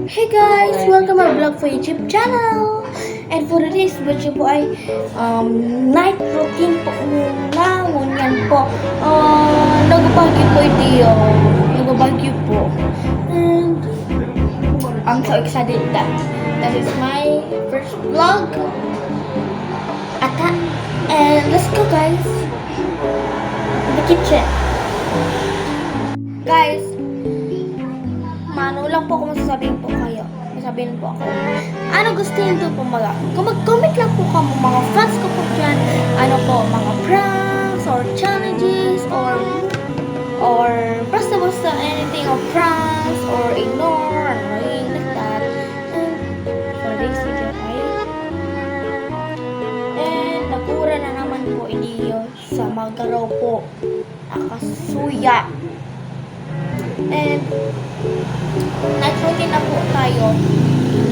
Hey guys! Welcome my vlog for YouTube channel! And for today's video po ay night routine po muna. Ngunyan po. Nagbabagyo po ito. Nagbabagyo po. And I'm so excited that is my first vlog. And let's go guys! The kitchen. Guys, lang po kung masasabihin po kayo. Masasabihin po ako. Ano gusto nyo po kung mag-comment lang po ka mga fans ko po dyan. Ano po, mga pranks or challenges or basta anything of pranks or ignore annoying like that. And for this video and nagura na naman po iniyo sa magaraw po nakasuya. And night routine na po tayo.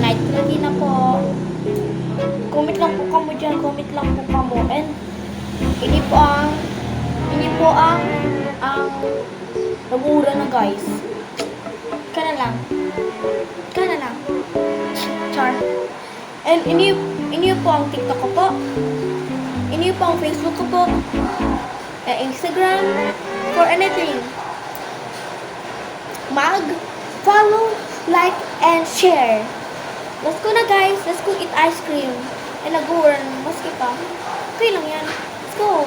Night routine na po. Comment lang po kamo dyan. Comment lang po kamo. And ini po ang nag-uura na guys. Kana lang. Char. And ini po ang TikTok ko po. Ini po ang Facebook ko po. Instagram. For anything. Follow, like, and share. Let's go na guys. Let's go eat ice cream. And nag-uurn. Maski pa. Okay lang yan. Let's go.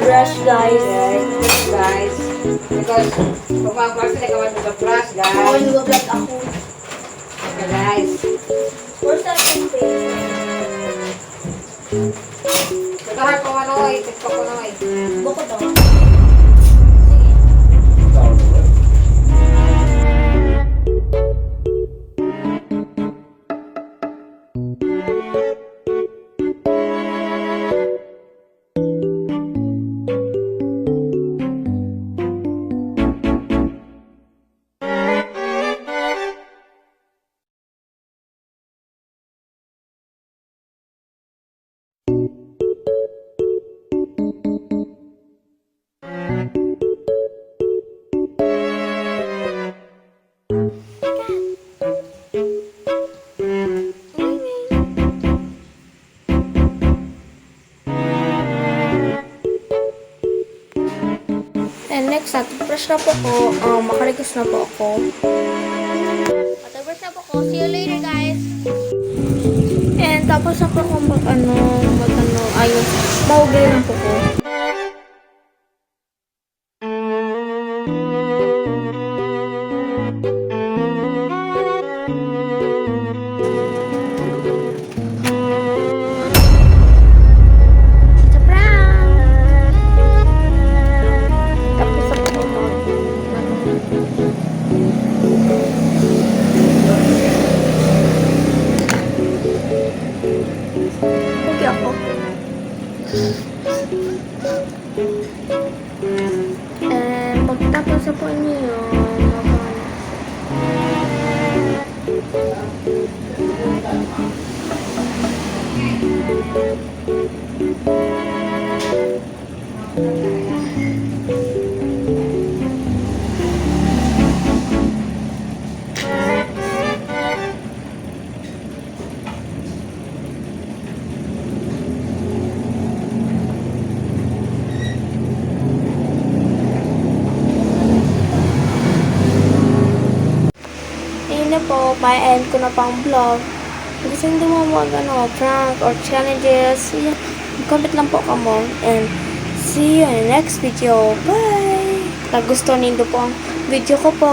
Brush guys. Because pag-brush na kawan sa brush guys. Oo, nag-vlog ako. Okay guys. First time face. Nagahar ko manoy, tiktok ko noy. Buko to. And next, brush na po ako. Makaligas na po ako. Brush na po ako. See you later, guys. And tapos na po ako ayun. Mahugay lang po ko. Pagtapos sa po niyo, po, pa-end ko na pang vlog. Gusto nyo mo prank or challenges, comment lang po kamo. And See you in the next video. Bye! Kung gusto nindo po ang video ko po,